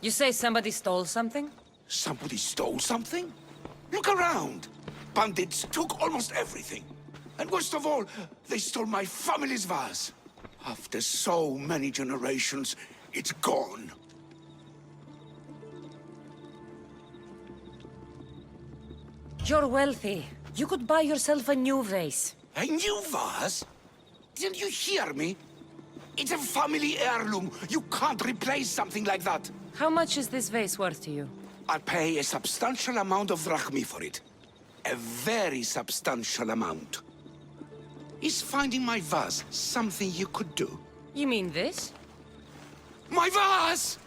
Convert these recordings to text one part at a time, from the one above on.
You say somebody stole something? Somebody stole something? Look around. Bandits took almost everything. And worst of all, they stole my family's vase. After so many generations, it's gone. You're wealthy. You could buy yourself a new vase. A new vase? Didn't you hear me? It's a family heirloom. You can't replace something like that. How much is this vase worth to you? I'll pay a substantial amount of drachmi for it. A very substantial amount. Is finding my vase something you could do? You mean this? My vase!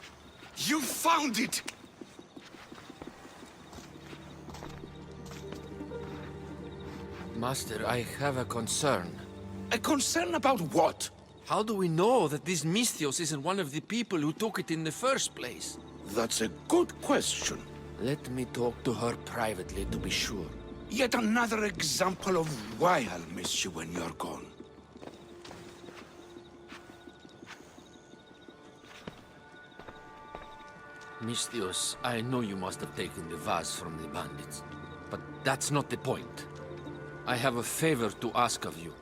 You found it! Master, I have a concern. A concern about what? How do we know that this Misthios isn't one of the people who took it in the first place? That's a good question. Let me talk to her privately to be sure. Yet another example of why I'll miss you when you're gone. Misthios, I know you must have taken the vase from the bandits, but that's not the point. I have a favor to ask of you.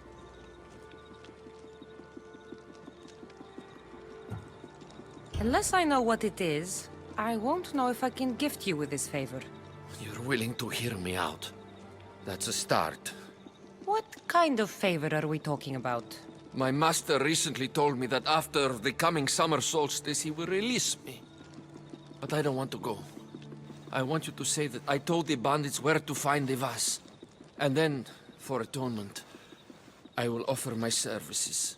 Unless I know what it is, I won't know if I can gift you with this favor. You're willing to hear me out. That's a start. What kind of favor are we talking about? My master recently told me that after the coming summer solstice he will release me. But I don't want to go. I want you to say that I told the bandits where to find the vase. And then, for atonement, I will offer my services.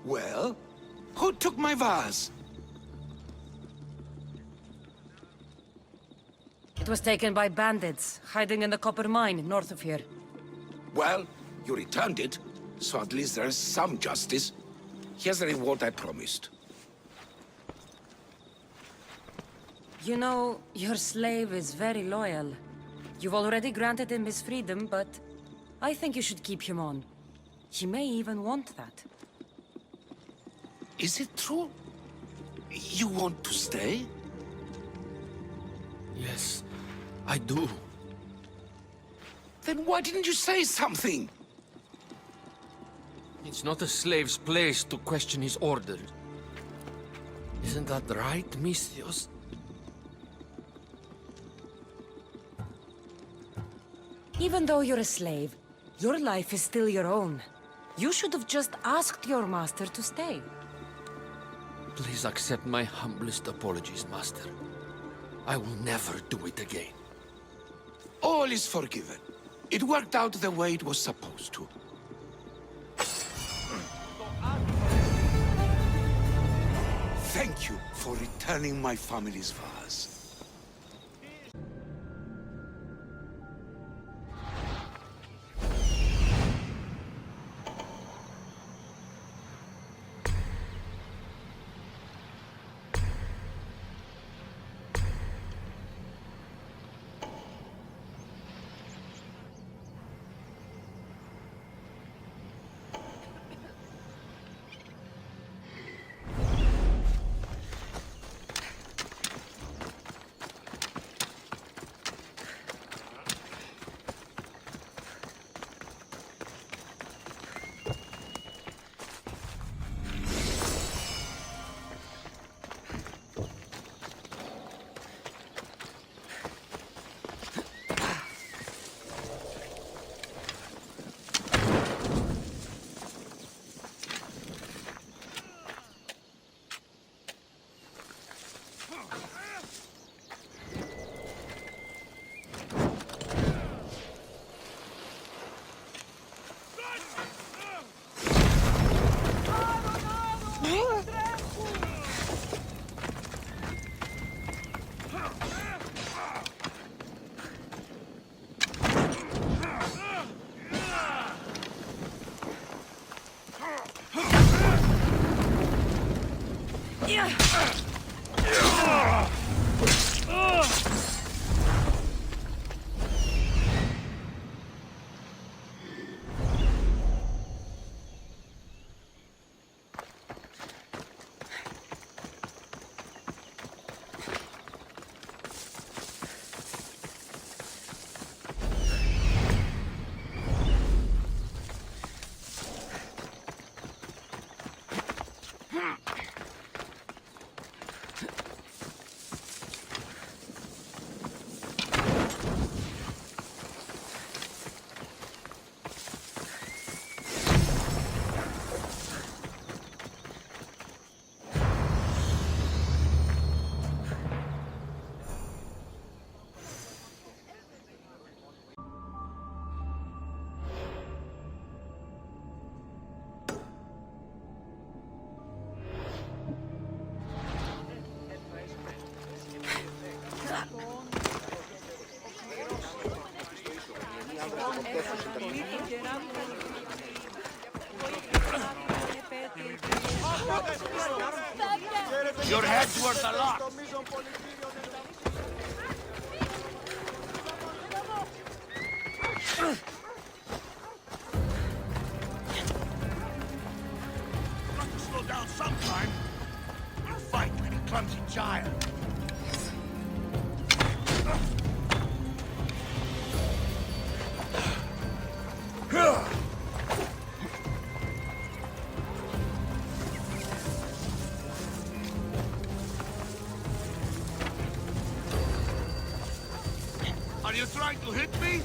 Well, who took my vase? It was taken by bandits, hiding in the copper mine north of here. Well, you returned it, so at least there's some justice. Here's the reward I promised. You know, your slave is very loyal. You've already granted him his freedom, but I think you should keep him on. He may even want that. Is it true? You want to stay? Yes, I do. Then why didn't you say something? It's not a slave's place to question his orders. Isn't that right, Misthios? Even though you're a slave, your life is still your own. You should have just asked your master to stay. Please accept my humblest apologies, Master. I will never do it again. All is forgiven. It worked out the way it was supposed to. Thank you for returning my family's vase. Your head's worth a lot. Got to slow down sometime. You fight like a clumsy child. Are you trying to hit me?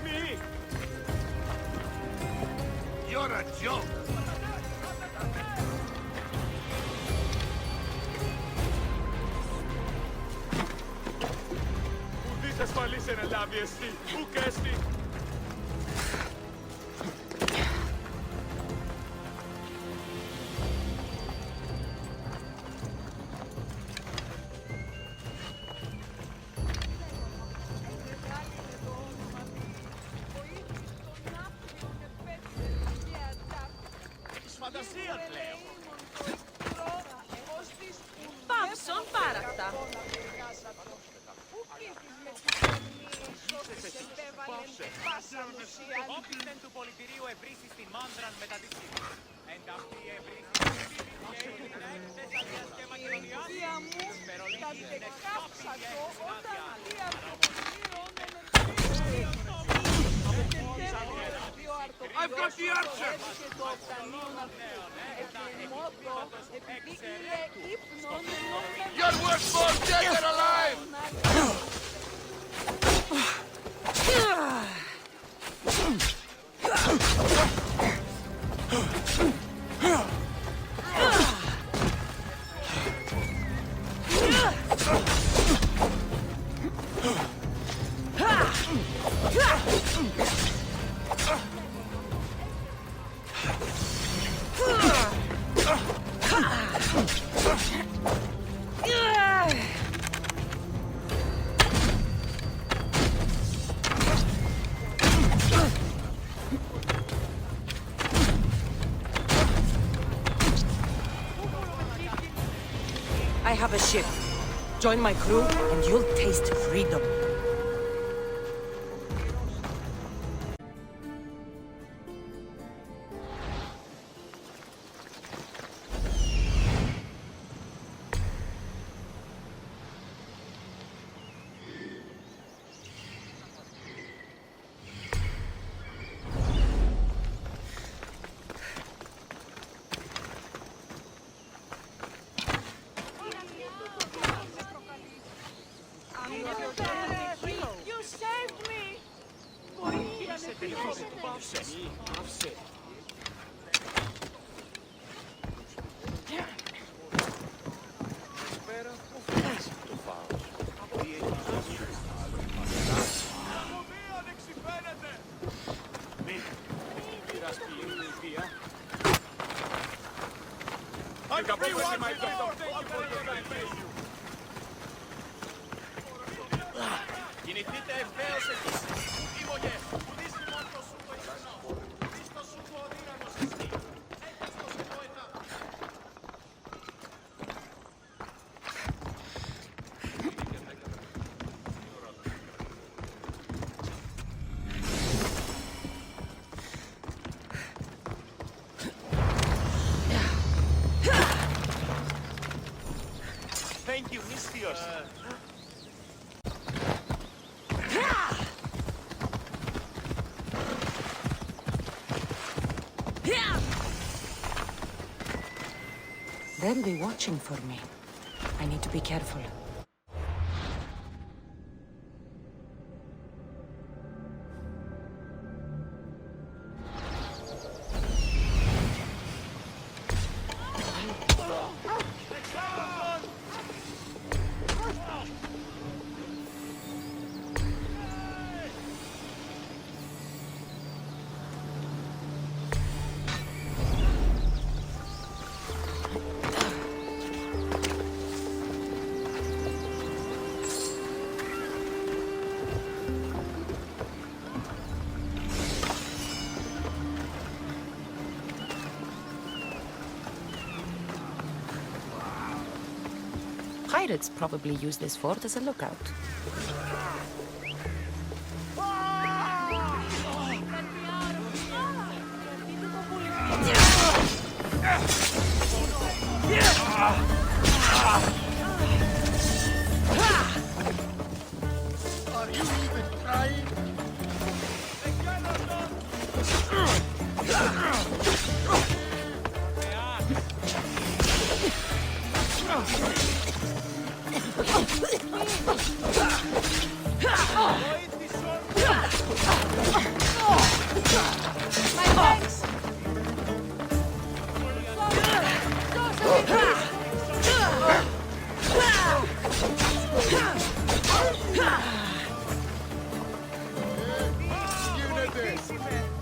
Me? You're a joke. Ασφαλής ένα λάβει εστί, ουκ εστί. Φαντασία πλέον. Παύσον πάρακτα. Όπλεν του πολιτηρίου ευρύσει στην μάνδραν μετά τη σύμβαση. Εν ταυτή ευρύσει και Θεσσαλίας και Μακεδονίας. Δια μου, τα δεκάψατο όταν I've got the answer! You're worth more dead than alive! I have a ship. Join my crew, and you'll taste freedom. You saved me! I'm free one my door! Thank you for your kindness. Κινηθείτε ευθέως εκεί. Ήμογε. Κουδίστε μόνο το σούκο ίσονο. Κουδίστε το σούκο ο δύναμος εστί. Έτσι το σούκο ετά. Thank you, Theseus. They'll be watching for me. I need to be careful. pirates probably use this fort as a lookout. Are you even trying? My thanks!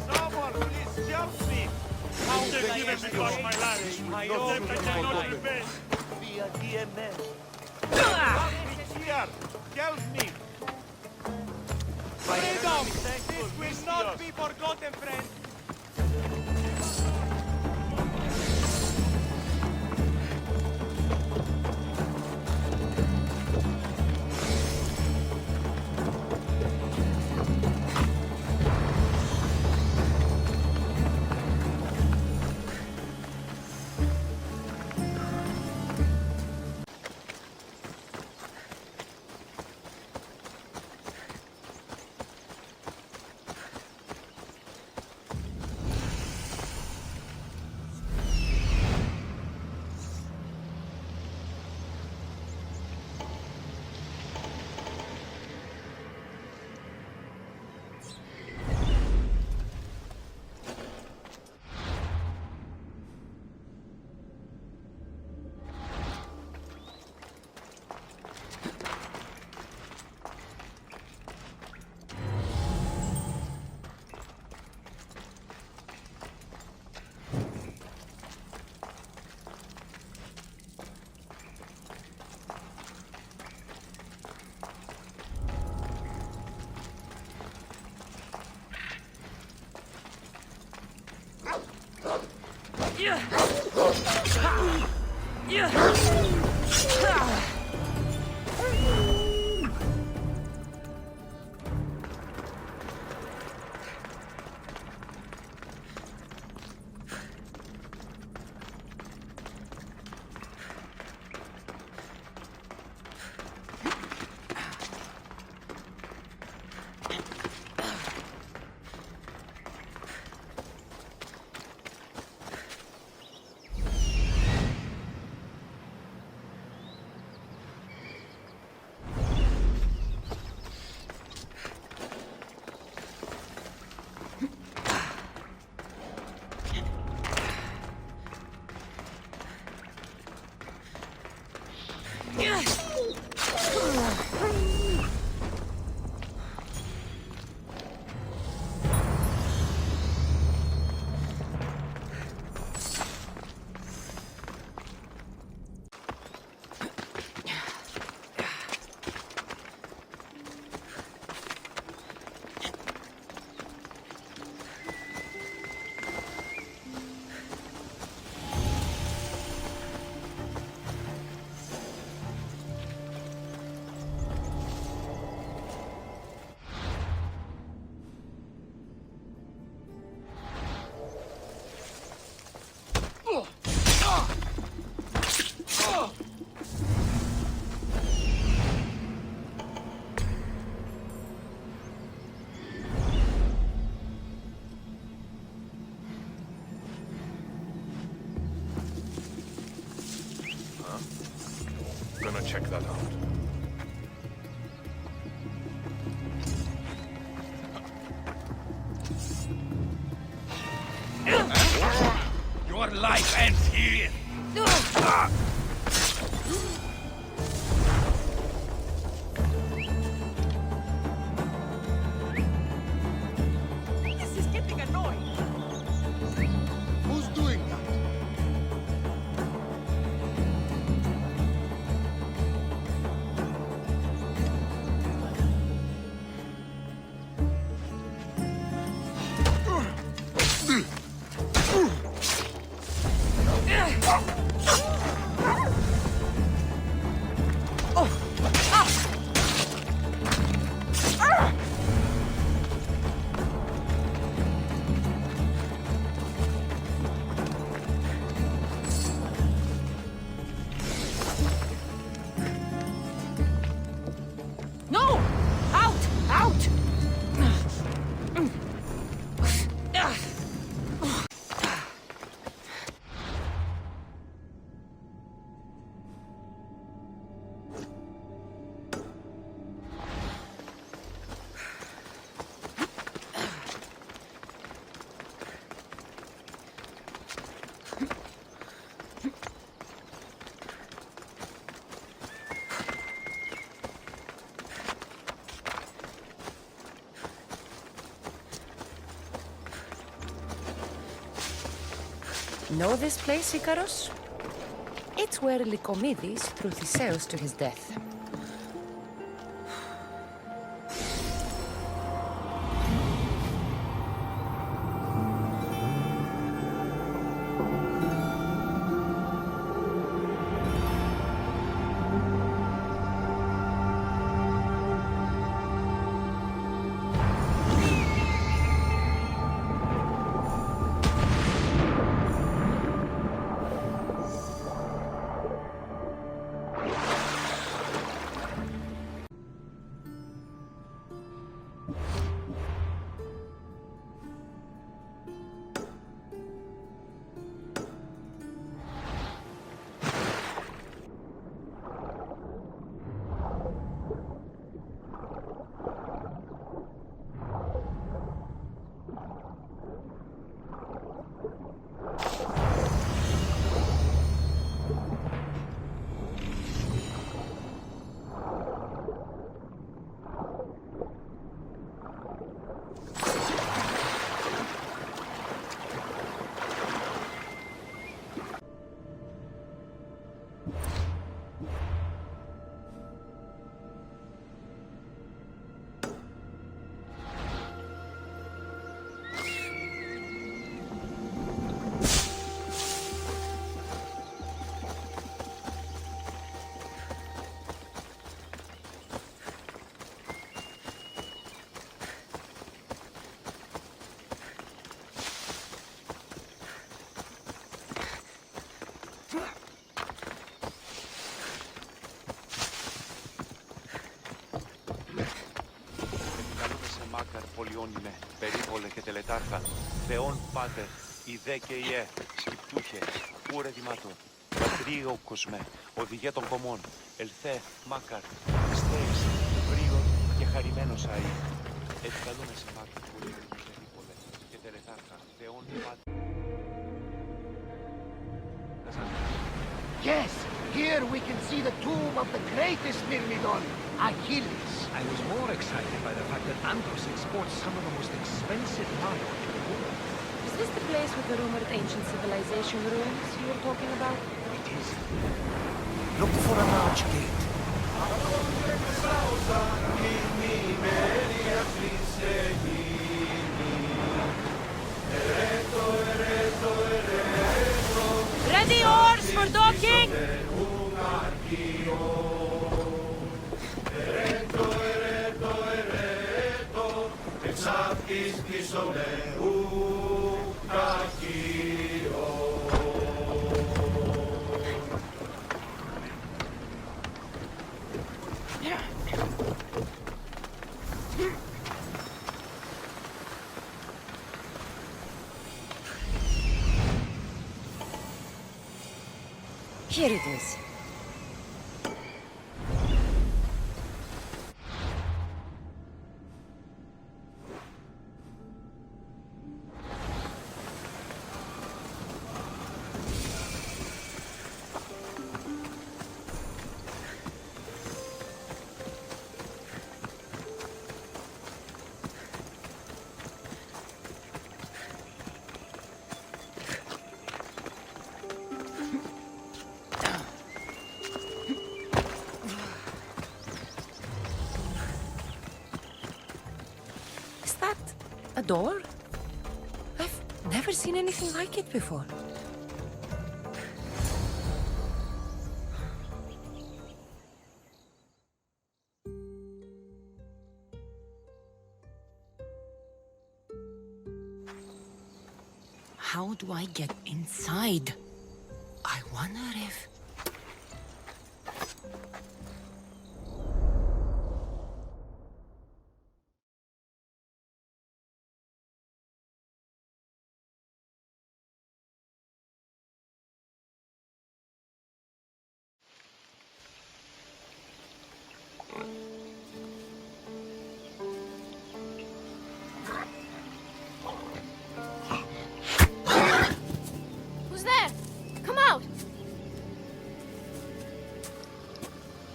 Someone, please help me! How did I ever got my life? I hope I cannot defend via DMS. Help me here! Help me! Freedom! This will not be forgotten, friend! Gonna check that out. Your life ends here! This is getting annoying! Who's doing that? Know this place, Icaros? It's where Lycomedes threw Theseus to his death. Πολιόνιμε, περίβολε και τελετάρχα, Θεόν Πάτερ, ιδέ και ιέ, σκυπτούχε, ούρε δημάτω, πατρίο κοσμέ, οδηγέ των κομμών, ελθέ, μάκαρ, στέης, βρύο και χαρημένος αή. Επικαλούμε σε μάκαρ, πολιόνιμε, περίβολε και τελετάρχα, Θεόν Πάτερ. Yes, here we can see the tomb of the greatest Myrmidon, Achilles. I was more excited by the fact that Andros exports some of the most expensive iron to the world. Is this the place with the rumored ancient civilization ruins you were talking about? It is. Look for a large gate. Ready oars for docking! Here it is. A door? I've never seen anything like it before. How do I get inside? I wonder if...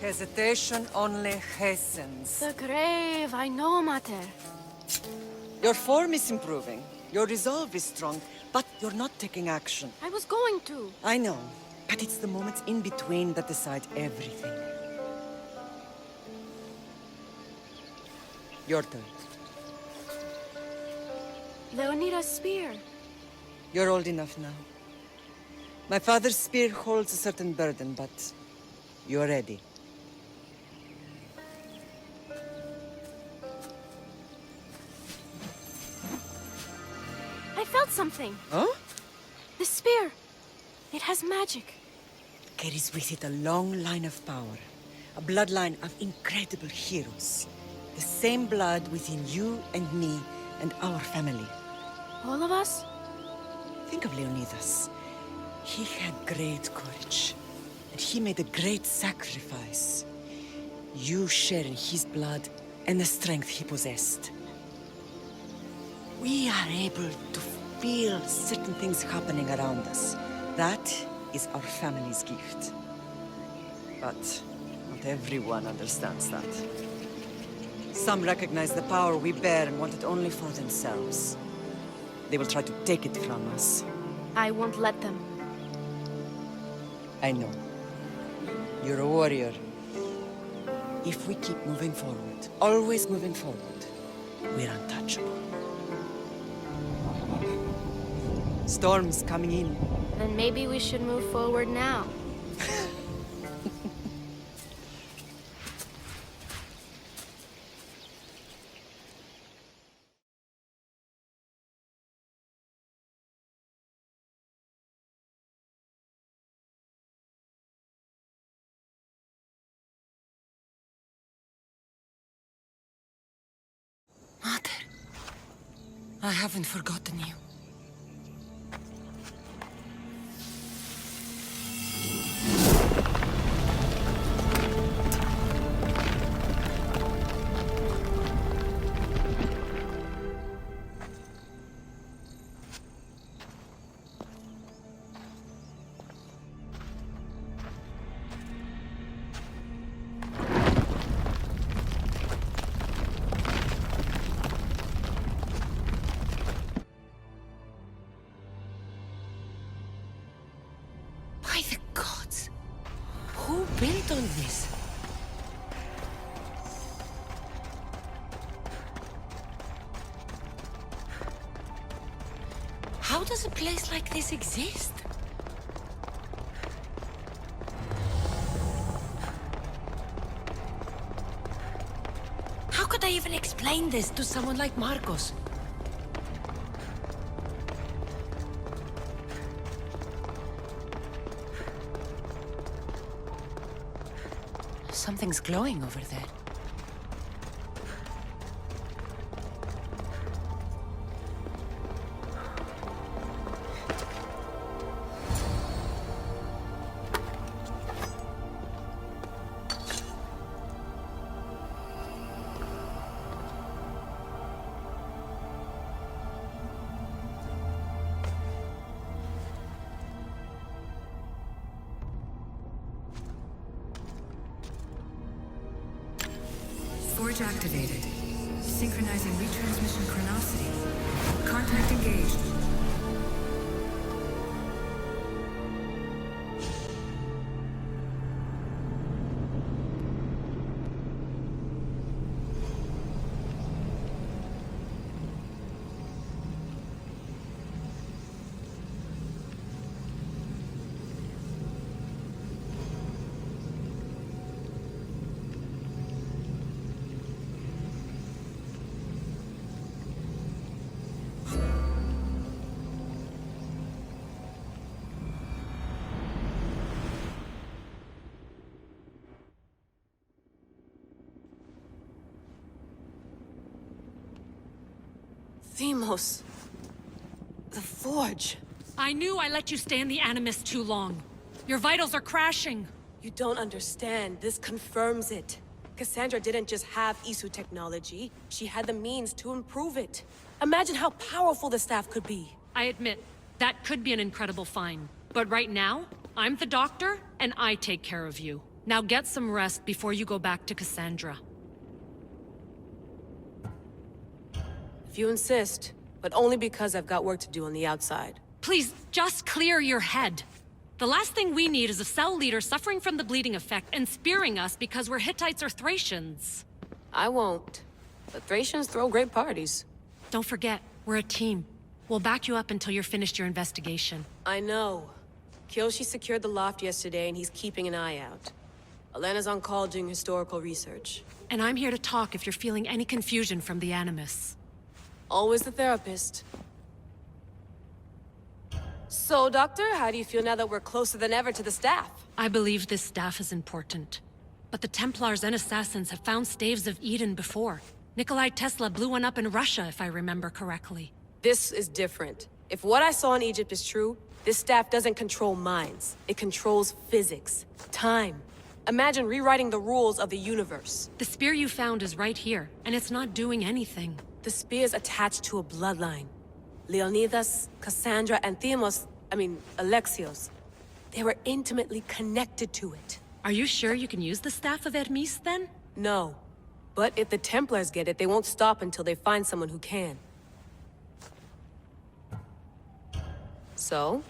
Hesitation only hastens. The grave, I know, Mater. Your form is improving. Your resolve is strong. But you're not taking action. I was going to. I know, but it's the moments in between that decide everything. Your turn. Leonida's spear. You're old enough now. My father's spear holds a certain burden, but you're ready. I felt something. Huh? The spear. It has magic. Carries with it a long line of power. A bloodline of incredible heroes. The same blood within you and me and our family. All of us? Think of Leonidas. He had great courage, and he made a great sacrifice. You share in his blood and the strength he possessed. We are able to feel certain things happening around us. That is our family's gift. But not everyone understands that. Some recognize the power we bear and want it only for themselves. They will try to take it from us. I won't let them. I know. You're a warrior. If we keep moving forward, always moving forward, we're untouchable. Storm's coming in. Then maybe we should move forward now. Mother, I haven't forgotten you. By the gods! Who built all this? How does a place like this exist? How could I even explain this to someone like Marcos? Something's glowing over there. Forge activated. Synchronizing retransmission chronicity. Contact engaged. Themos. The Forge. I knew I let you stay in the Animus too long. Your vitals are crashing. You don't understand. This confirms it. Kassandra didn't just have Isu technology. She had the means to improve it. Imagine how powerful the staff could be. I admit, that could be an incredible find. But right now, I'm the doctor, and I take care of you. Now get some rest before you go back to Kassandra. If you insist, but only because I've got work to do on the outside. Please, just clear your head. The last thing we need is a cell leader suffering from the bleeding effect and spearing us because we're Hittites or Thracians. I won't. The Thracians throw great parties. Don't forget, we're a team. We'll back you up until you're finished your investigation. I know. Kyoshi secured the loft yesterday and he's keeping an eye out. Elena's on call doing historical research. And I'm here to talk if you're feeling any confusion from the Animus. Always the therapist. So, Doctor, how do you feel now that we're closer than ever to the staff? I believe this staff is important. But the Templars and Assassins have found staves of Eden before. Nikolai Tesla blew one up in Russia, if I remember correctly. This is different. If what I saw in Egypt is true, this staff doesn't control minds. It controls physics, time. Imagine rewriting the rules of the universe. The spear you found is right here, and it's not doing anything. The spear's attached to a bloodline. Leonidas, Kassandra, and Alexios. They were intimately connected to it. Are you sure you can use the Staff of Hermes, then? No. But if the Templars get it, they won't stop until they find someone who can. So,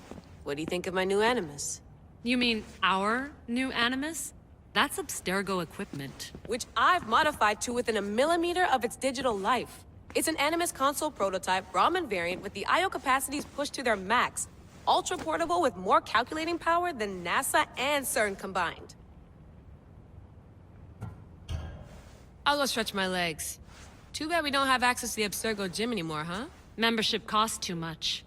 what do you think of my new Animus? You mean our new Animus? That's Abstergo equipment. Which I've modified to within a millimeter of its digital life. It's an Animus console prototype, Raman variant with the I/O capacities pushed to their max. Ultra portable with more calculating power than NASA and CERN combined. I'll go stretch my legs. Too bad we don't have access to the Abstergo gym anymore, huh? Membership costs too much.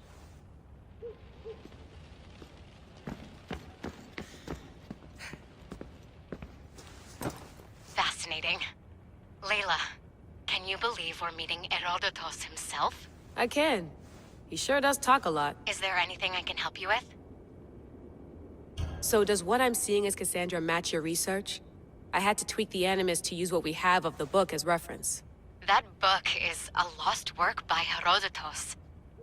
Fascinating. Layla, can you believe we're meeting Herodotus himself? I can. He sure does talk a lot. Is there anything I can help you with? So does what I'm seeing as Kassandra match your research? I had to tweak the Animus to use what we have of the book as reference. That book is a lost work by Herodotus.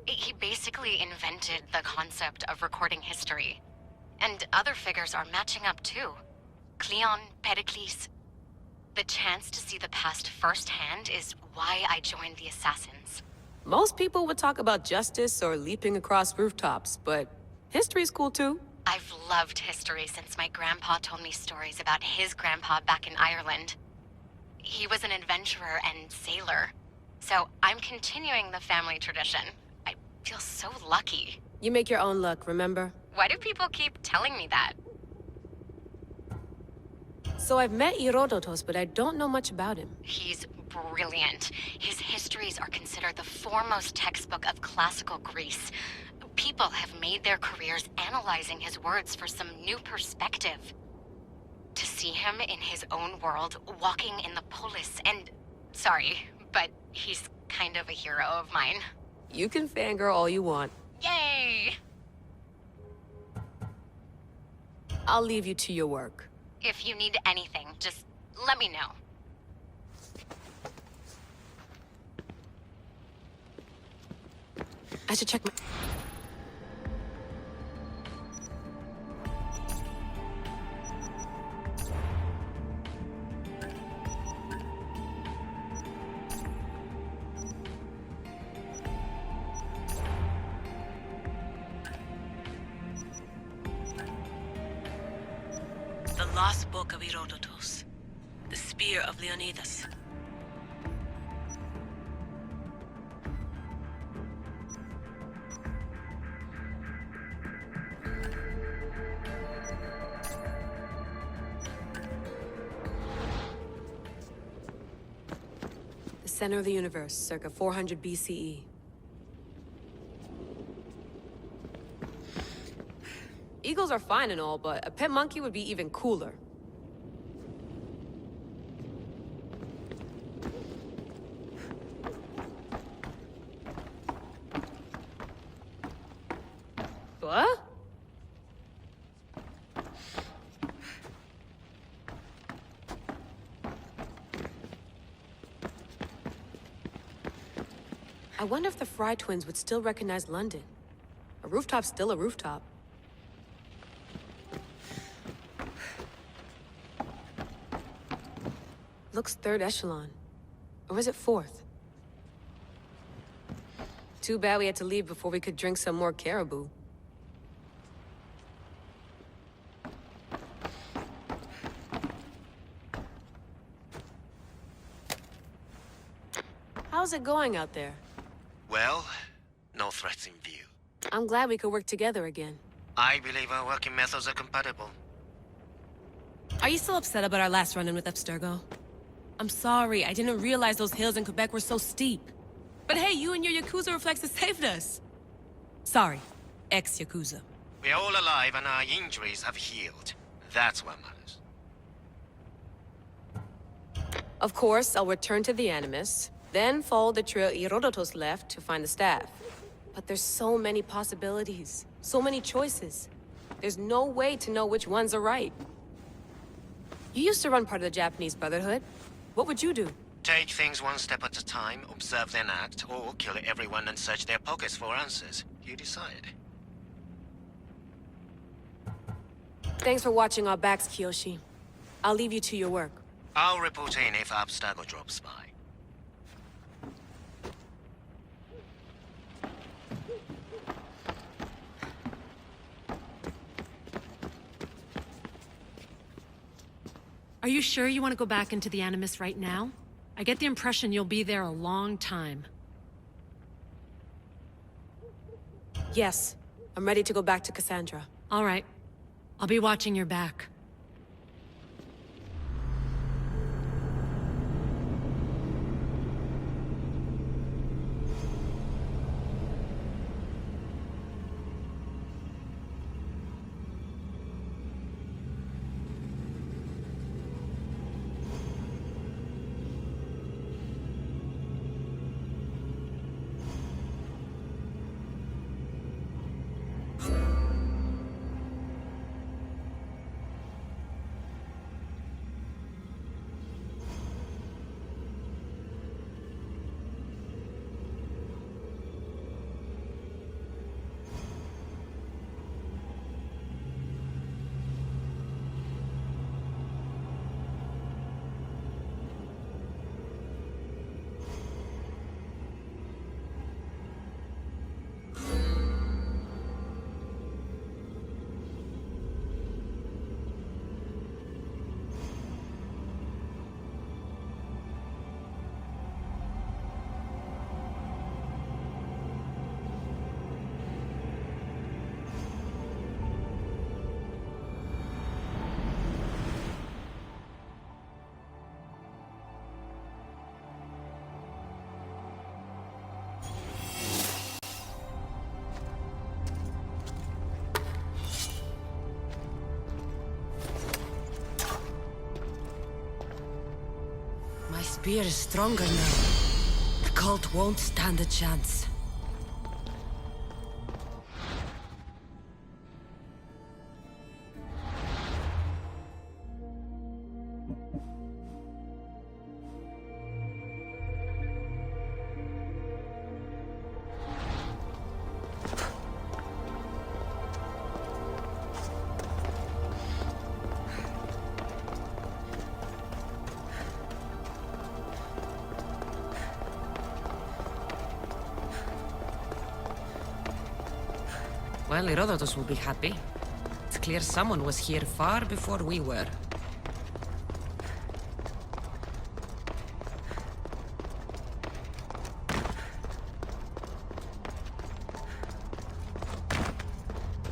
He basically invented the concept of recording history. And other figures are matching up too. Cleon, Pericles. The chance to see the past firsthand is why I joined the Assassins. Most people would talk about justice or leaping across rooftops, but history's cool too. I've loved history since my grandpa told me stories about his grandpa back in Ireland. He was an adventurer and sailor, so I'm continuing the family tradition. I feel so lucky. You make your own luck, remember? Why do people keep telling me that? So I've met Herodotus, but I don't know much about him. He's brilliant. His histories are considered the foremost textbook of classical Greece. People have made their careers analyzing his words for some new perspective. To see him in his own world, walking in the polis, and... Sorry, but he's kind of a hero of mine. You can fangirl all you want. Yay! I'll leave you to your work. If you need anything, just let me know. I should check my... The Lost Book of Herodotus. The Spear of Leonidas. The center of the universe, circa 400 BCE. Eagles are fine and all, but a pet monkey would be even cooler. What? I wonder if the Fry twins would still recognize London. A rooftop's still a rooftop. Looks third echelon. Or is it fourth? Too bad we had to leave before we could drink some more caribou. how's it going out there? Well, no threats in view. I'm glad we could work together again. I believe our working methods are compatible. Are you still upset about our last run-in with Abstergo? I'm sorry, I didn't realize those hills in Quebec were so steep. But hey, you and your Yakuza reflexes saved us. Sorry, ex-Yakuza. We're all alive and our injuries have healed. That's what matters. Of course, I'll return to the Animus, then follow the trail Herodotus left to find the staff. But there's so many possibilities, so many choices. There's no way to know which ones are right. You used to run part of the Japanese Brotherhood. What would you do? Take things one step at a time, observe then act, or kill everyone and search their pockets for answers. You decide. Thanks for watching our backs, Kiyoshi. I'll leave you to your work. I'll report in if Abstergo drops by. Are you sure you want to go back into the Animus right now? I get the impression you'll be there a long time. Yes. I'm ready to go back to Kassandra. All right. I'll be watching your back. My spear is stronger now. The cult won't stand a chance. Well, Herodotus will be happy. It's clear someone was here far before we were.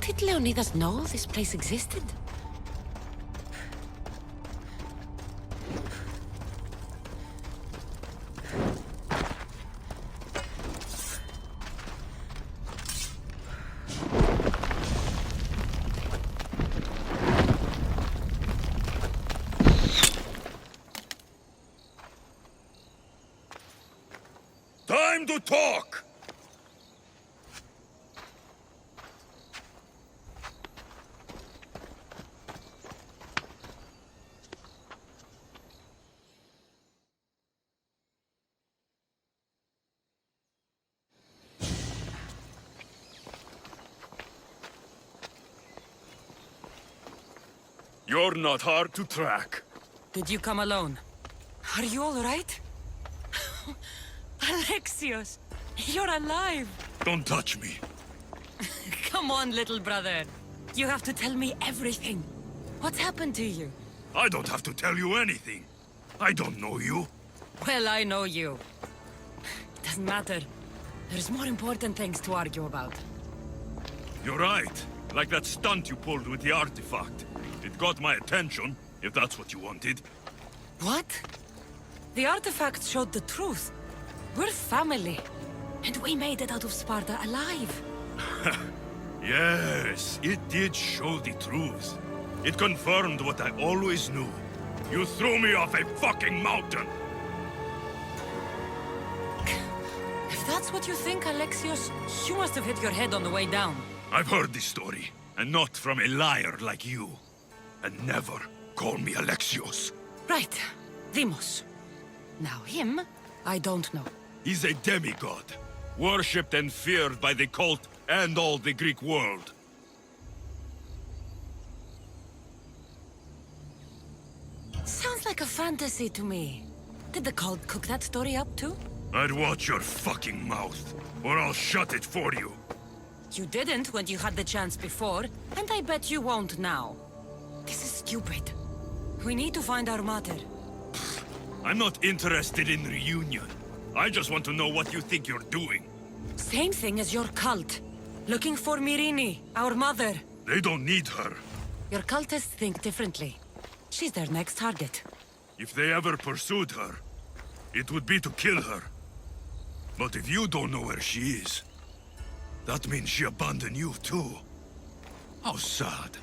Did Leonidas know this place existed? Time to talk! You're not hard to track. Did you come alone? Are you all right? Alexios, you're alive! Don't touch me. Come on, little brother. You have to tell me everything. What's happened to you? I don't have to tell you anything. I don't know you. Well, I know you. doesn't matter. There's more important things to argue about. You're right. Like that stunt you pulled with the artifact. It got my attention, if that's what you wanted. What? The artifact showed the truth. We're family. And we made it out of Sparta alive. Yes, it did show the truth. It confirmed what I always knew. You threw me off a fucking mountain! If that's what you think, Alexios, you must have hit your head on the way down. I've heard this story, and not from a liar like you. And never call me Alexios. Right. Demos. Now him, I don't know. He's a demigod, worshipped and feared by the cult and all the Greek world. Sounds like a fantasy to me. Did the cult cook that story up too? I'd watch your fucking mouth, or I'll shut it for you. You didn't when you had the chance before, and I bet you won't now. This is stupid. We need to find our mater. I'm not interested in reunion. I just want to know what you think you're doing. Same thing as your cult. Looking for Myrrine, our mother. They don't need her. Your cultists think differently. She's their next target. If they ever pursued her, it would be to kill her. But if you don't know where she is, that means she abandoned you too. How sad.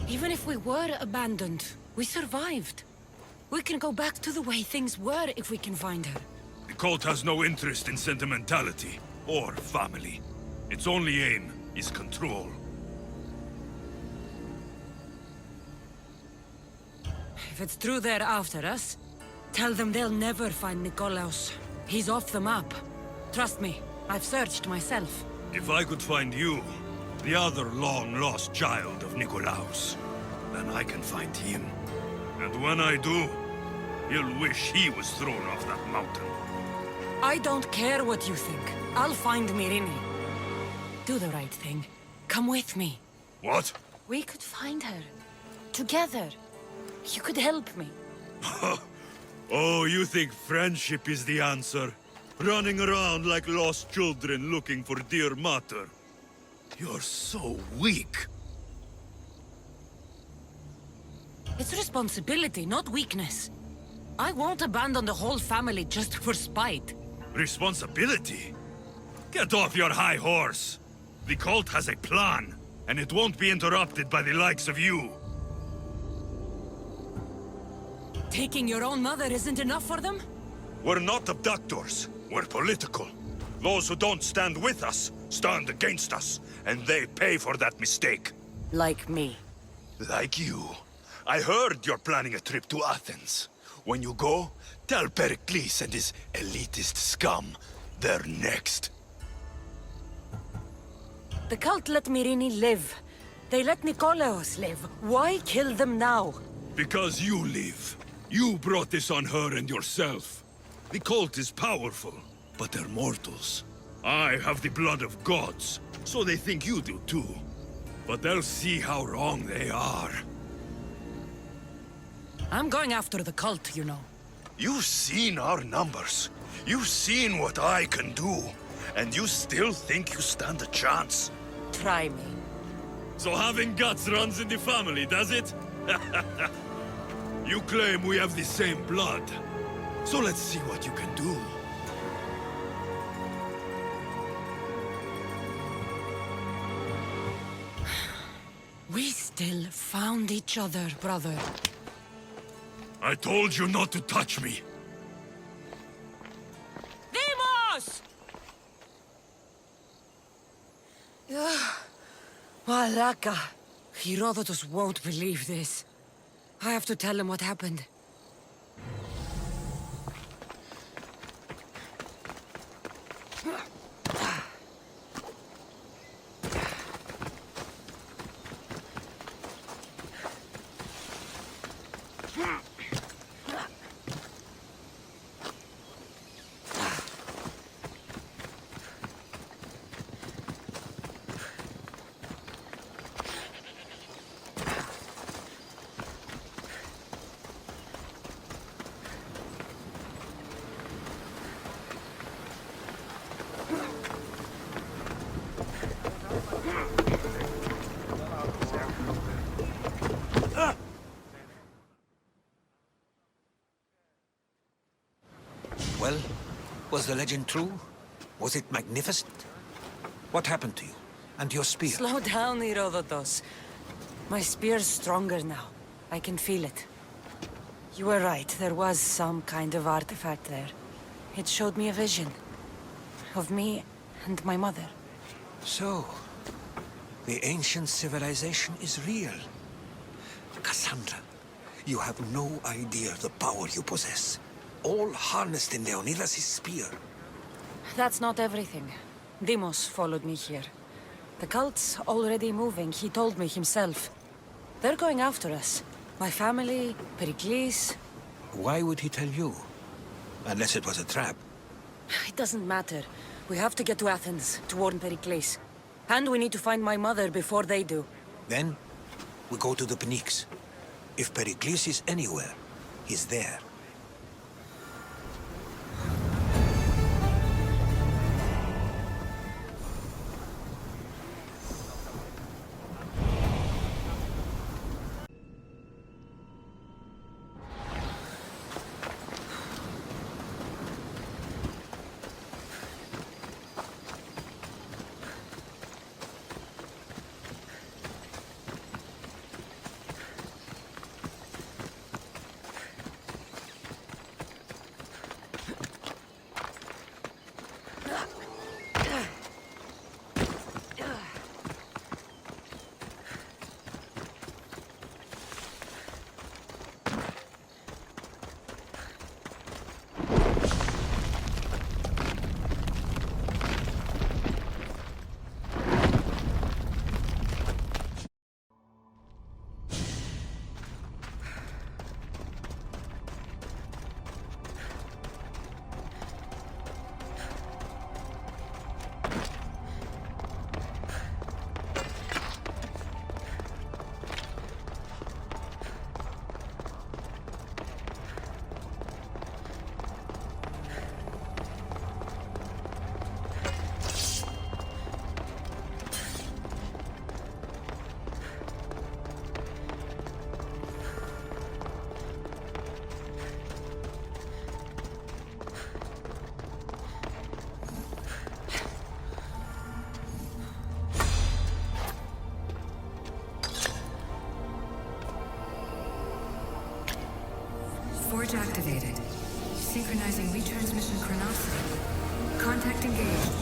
Even if we were abandoned, we survived. We can go back to the way things were if we can find her. The cult has no interest in sentimentality or family. Its only aim is control. If it's true they're after us, tell them they'll never find Nikolaos. He's off the map. Trust me, I've searched myself. If I could find you, the other long-lost child of Nikolaos, then I can find him. And when I do, he'll wish he was thrown off that mountain. I don't care what you think. I'll find Myrrine. Do the right thing. Come with me. What? We could find her. Together. You could help me. Oh, you think friendship is the answer? Running around like lost children looking for dear mater. You're so weak. It's responsibility, not weakness. I won't abandon the whole family just for spite. Responsibility? Get off your high horse. The cult has a plan, and it won't be interrupted by the likes of you. Taking your own mother isn't enough for them? We're not abductors. We're political. Those who don't stand with us, stand against us, and they pay for that mistake. Like me. Like you. I heard you're planning a trip to Athens. When you go, tell Pericles and his elitist scum they're next. The cult let Myrrine live. They let Nikolaos live. Why kill them now? Because you live. You brought this on her and yourself. The cult is powerful, but they're mortals. I have the blood of gods, so they think you do too. But they'll see how wrong they are. I'm going after the cult, you know. You've seen our numbers. You've seen what I can do. And you still think you stand a chance? Try me. So having guts runs in the family, does it? You claim we have the same blood. So let's see what you can do. We still found each other, brother. I told you not to touch me. Demos! Malaka. Herodotus won't believe this. I have to tell him what happened. Was the legend true? Was it magnificent? What happened to you? And your spear? Slow down, Herodotus. My spear's stronger now. I can feel it. You were right, there was some kind of artifact there. It showed me a vision. Of me and my mother. So, the ancient civilization is real. Kassandra, you have no idea the power you possess. All harnessed in Leonidas' spear. That's not everything. Deimos followed me here. The cult's already moving, he told me himself. They're going after us. My family, Pericles. Why would he tell you? Unless it was a trap. It doesn't matter. We have to get to Athens, to warn Pericles. And we need to find my mother before they do. Then, we go to the Pnyx. If Pericles is anywhere, he's there. Forge activated. Synchronizing retransmission chronicity. Contact engaged.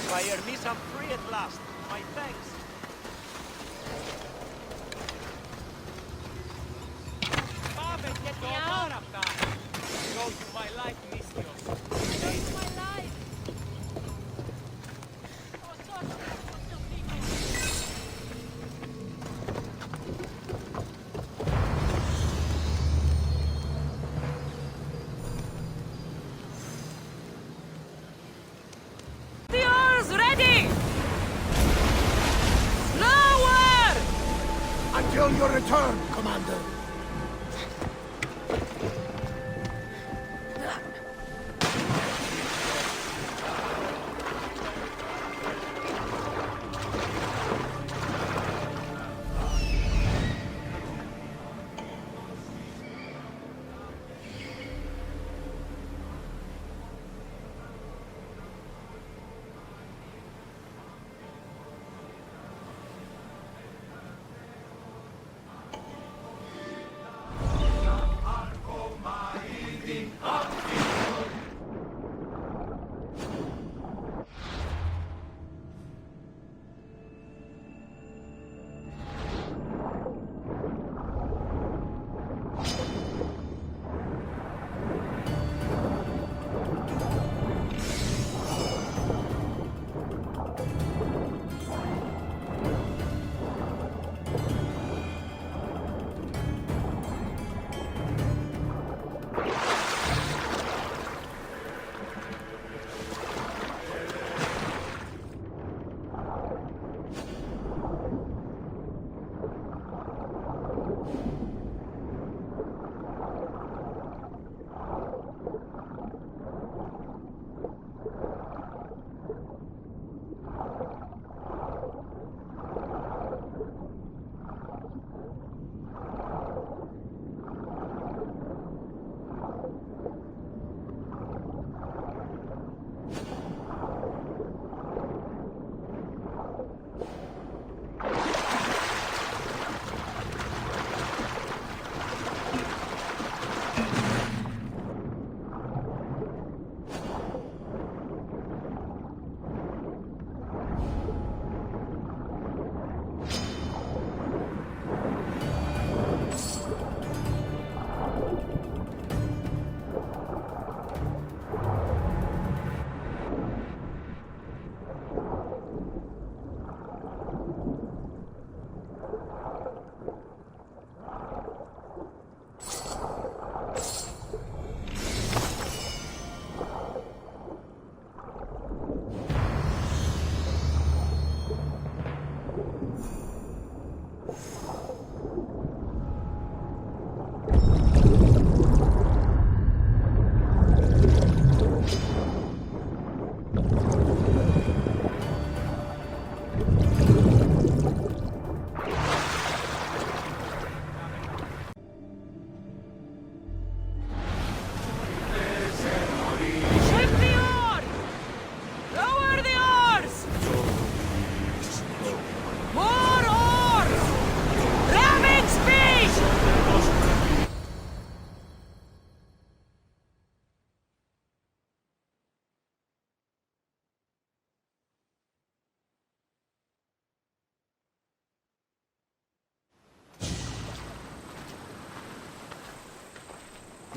Fire me some free at last. My thanks. Come and get your marathon. Show you my life, Theseus. Show you my life. Until your return, Commander.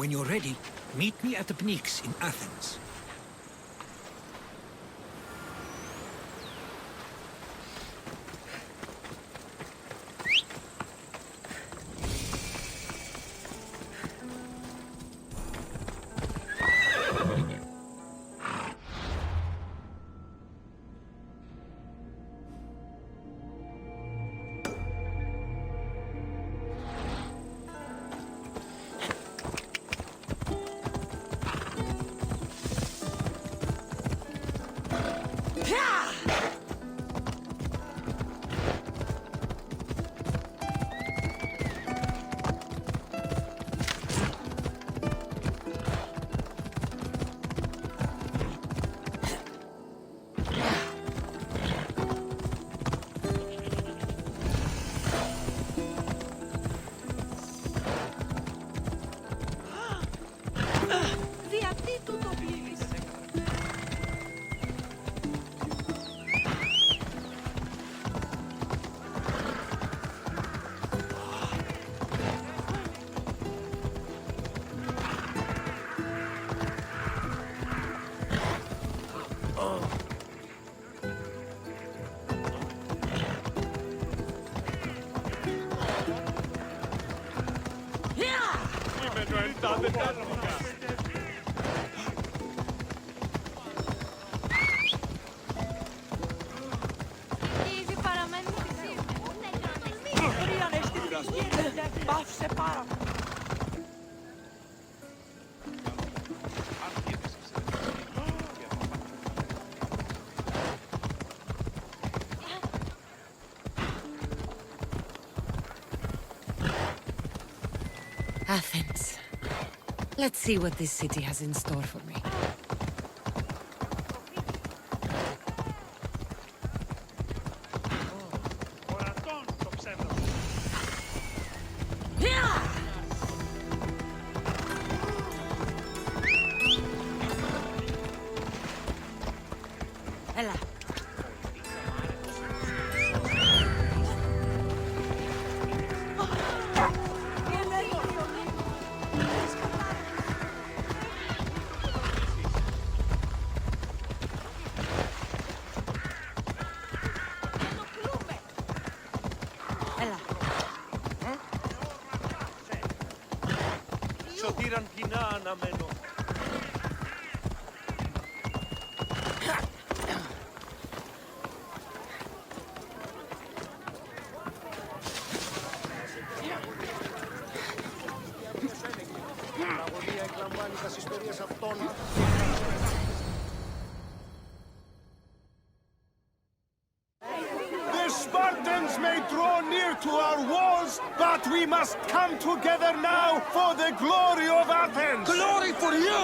When you're ready, meet me at the Pnyx in Athens. Athens. Let's see what this city has in store for me. Σωτήραν κοινά αναμένω. The Spartans may draw near to our walls, but we must come together now for the glory of Athens! Glory for you!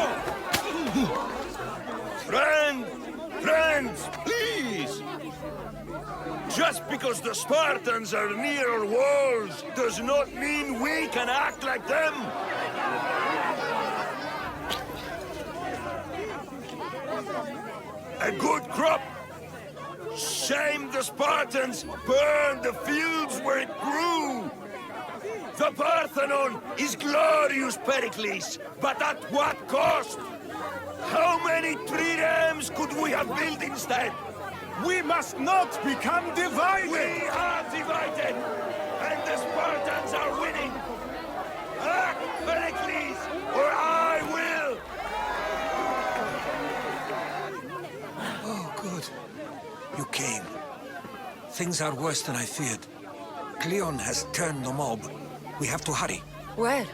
Friends, please! Just because the Spartans are near our walls does not mean we can act like them! A good crop! Shame the Spartans burned the fields where it grew! The Parthenon is glorious, Pericles, but at what cost? How many triremes could we have built instead? We must not become divided! We are divided, and the Spartans are winning! Act, Pericles, or I will! Oh, good. You came. Things are worse than I feared. Cleon has turned the mob. We have to hurry. Where?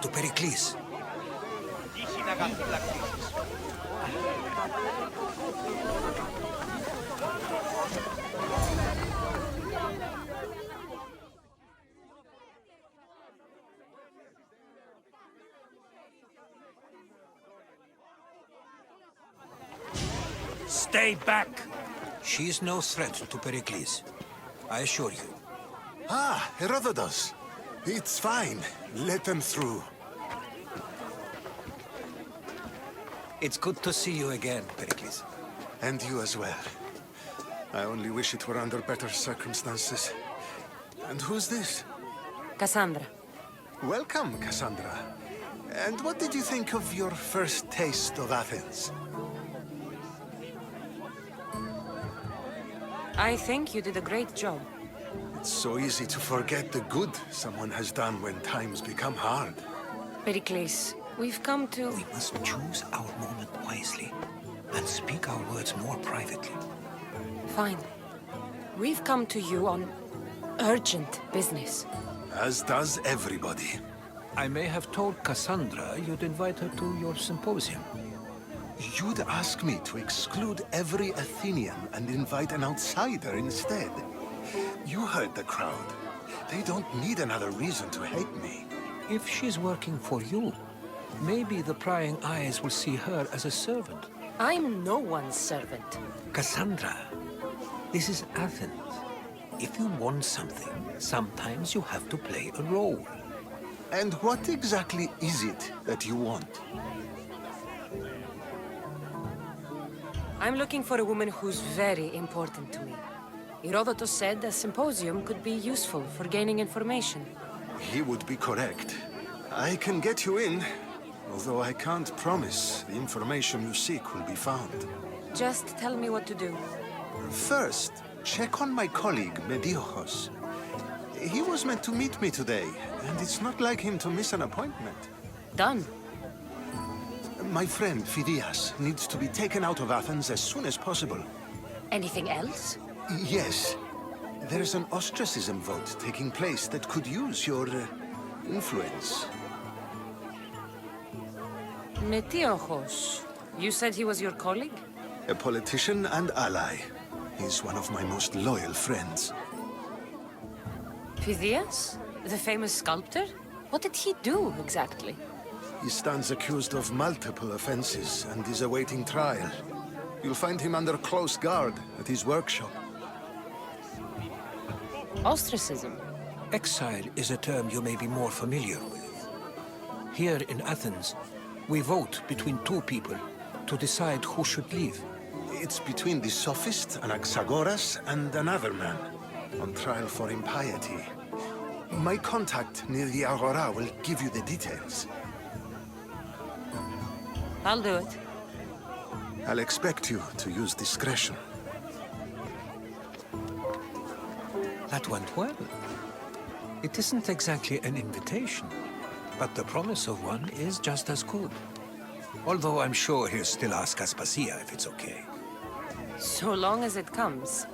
To Pericles. Stay back! She is no threat to Pericles. I assure you. Ah, Herodotus. It's fine. Let them through. It's good to see you again, Pericles. And you as well. I only wish it were under better circumstances. And who's this? Kassandra. Welcome, Kassandra. And what did you think of your first taste of Athens? I think you did a great job. It's so easy to forget the good someone has done when times become hard. Pericles, we've come to... We must choose our moment wisely and speak our words more privately. Fine. We've come to you on urgent business. As does everybody. I may have told Kassandra you'd invite her to your symposium. You'd ask me to exclude every Athenian and invite an outsider instead. You heard the crowd. They don't need another reason to hate me. If she's working for you, maybe the prying eyes will see her as a servant. I'm no one's servant. Kassandra, this is Athens. If you want something, sometimes you have to play a role. And what exactly is it that you want? I'm looking for a woman who's very important to me. Herodotus said a symposium could be useful for gaining information. He would be correct. I can get you in, although I can't promise the information you seek will be found. Just tell me what to do. First, check on my colleague, Mediochos. He was meant to meet me today, and it's not like him to miss an appointment. Done. My friend, Phidias, needs to be taken out of Athens as soon as possible. Anything else? Yes. There's an ostracism vote taking place that could use your influence. Metiochos. You said he was your colleague? A politician and ally. He's one of my most loyal friends. Theseus? The famous sculptor? What did he do, exactly? He stands accused of multiple offenses and is awaiting trial. You'll find him under close guard at his workshop. Ostracism? Exile is a term you may be more familiar with. Here in Athens, we vote between two people to decide who should leave. It's between the sophist Anaxagoras and another man, on trial for impiety. My contact near the Agora will give you the details. I'll do it. I'll expect you to use discretion. That went well. It isn't exactly an invitation, but the promise of one is just as good. Although I'm sure he'll still ask Aspasia if it's okay. So long as it comes.